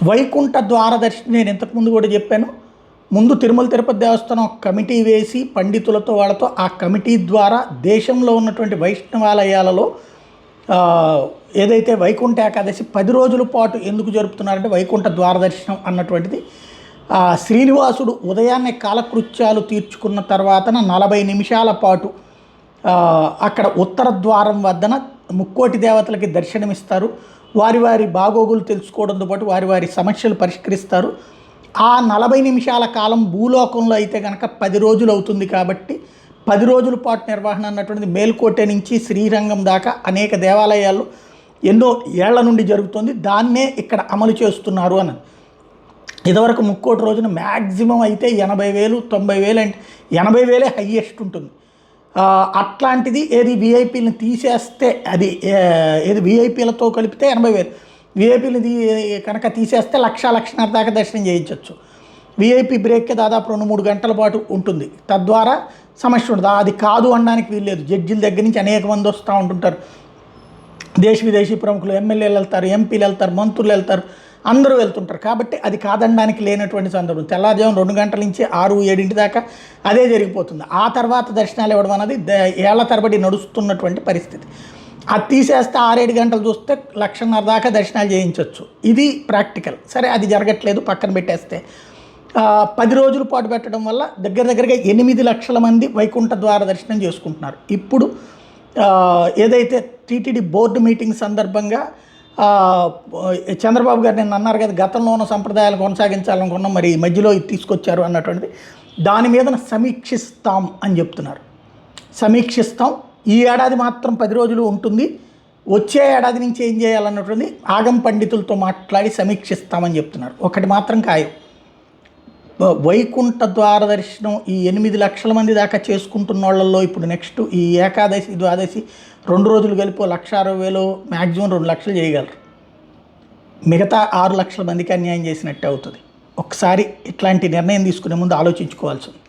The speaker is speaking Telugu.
వైకుంఠ ద్వార దర్శనం నేను ఇంతకుముందు కూడా చెప్పాను. ముందు తిరుమల తిరుపతి దేవస్థానం ఒక కమిటీ వేసి పండితులతో వాళ్ళతో ఆ కమిటీ ద్వారా దేశంలో ఉన్నటువంటి వైష్ణవాలయాలలో ఏదైతే వైకుంఠ ఏకాదశి 10 రోజుల పాటు ఎందుకు జరుపుతున్నారంటే వైకుంఠ ద్వార దర్శనం అన్నటువంటిది శ్రీనివాసుడు ఉదయాన్నే కాలకృత్యాలు తీర్చుకున్న తర్వాతన 40 నిమిషాల పాటు అక్కడ ఉత్తర ద్వారం వద్దన ముక్కోటి దేవతలకి దర్శనమిస్తారు. వారి వారి బాగోగులు తెలుసుకోవడంతో పాటు వారి వారి సమస్యలు పరిష్కరిస్తారు. ఆ 40 నిమిషాల కాలం భూలోకంలో అయితే కనుక 10 రోజులు అవుతుంది. కాబట్టి 10 రోజుల పాటు నిర్వహణ అన్నటువంటిది మేల్కోటె నుంచి శ్రీరంగం దాకా అనేక దేవాలయాల్లో ఎన్నో ఏళ్ల నుండి జరుగుతుంది. దాన్నే ఇక్కడ అమలు చేస్తున్నారు అన్నది. ఇదివరకు ముక్కోటి రోజున మ్యాక్సిమం అయితే 80,000 90,000 అంటే 80,000 హయ్యెస్ట్ ఉంటుంది. అట్లాంటిది ఏది విఐపీలను తీసేస్తే అది ఏది విఐపీలతో కలిపితే 80,000, విఐపీలు కనుక తీసేస్తే 1,00,000 దాకా దర్శనం చేయించవచ్చు. విఐపీ బ్రేక్కి దాదాపు 2-3 గంటల పాటు ఉంటుంది. తద్వారా సమస్య ఉండదు. అది కాదు అనడానికి వీల్లేదు. జడ్జిల దగ్గర నుంచి అనేక మంది వస్తూ ఉంటుంటారు. దేశ విదేశీ ప్రముఖులు, ఎమ్మెల్యేలు వెళ్తారు, ఎంపీలు వెళ్తారు, మంత్రులు వెళ్తారు, అందరూ వెళ్తుంటారు. కాబట్టి అది కాదనడానికి లేనటువంటి సందర్భం. తెల్లారుజాము 2 గంటల నుంచి 6-7 దాకా అదే జరిగిపోతుంది. ఆ తర్వాత దర్శనాలు ఇవ్వడం అనేది ఏళ్ల తరబడి నడుస్తున్నటువంటి పరిస్థితి. అది తీసేస్తే 6-7 గంటలు చూస్తే 1,50,000 దాకా దర్శనాలు చేయించవచ్చు. ఇది ప్రాక్టికల్. సరే, అది జరగట్లేదు, పక్కన పెట్టేస్తే 10 రోజుల పాటు పెట్టడం వల్ల దగ్గరగా 8 లక్షల మంది వైకుంఠ ద్వార దర్శనం చేసుకుంటున్నారు. ఇప్పుడు ఏదైతే టీటీడీ బోర్డు మీటింగ్ సందర్భంగా చంద్రబాబు గారు నిన్న అన్నారు కదా, గతంలో ఉన్న సంప్రదాయాలు కొనసాగించాలనుకున్నాం, మరి మధ్యలో ఇది తీసుకొచ్చారు అన్నటువంటిది. దాని మీద సమీక్షిస్తాం అని చెప్తున్నారు. సమీక్షిస్తాం, ఈ ఏడాది మాత్రం 10 రోజులు ఉంటుంది, వచ్చే ఏడాది నుంచి ఏం చేయాలన్నటువంటి ఆగం పండితులతో మాట్లాడి సమీక్షిస్తామని చెప్తున్నారు. ఒకటి మాత్రం ఖాయం, వైకుంఠ ద్వార దర్శనం ఈ 8 లక్షల మంది దాకా చేసుకుంటున్న వాళ్ళల్లో ఇప్పుడు నెక్స్ట్ ఈ ఏకాదశి ద్వాదశి 2 రోజులు కలిపి 1,60,000 మ్యాక్సిమం 2 లక్షలు చేయగలరు. మిగతా 6 లక్షల మందికి అన్యాయం చేసినట్టే అవుతుంది. ఒకసారి ఇట్లాంటి నిర్ణయం తీసుకునే ముందు ఆలోచించుకోవాల్సి ఉంది.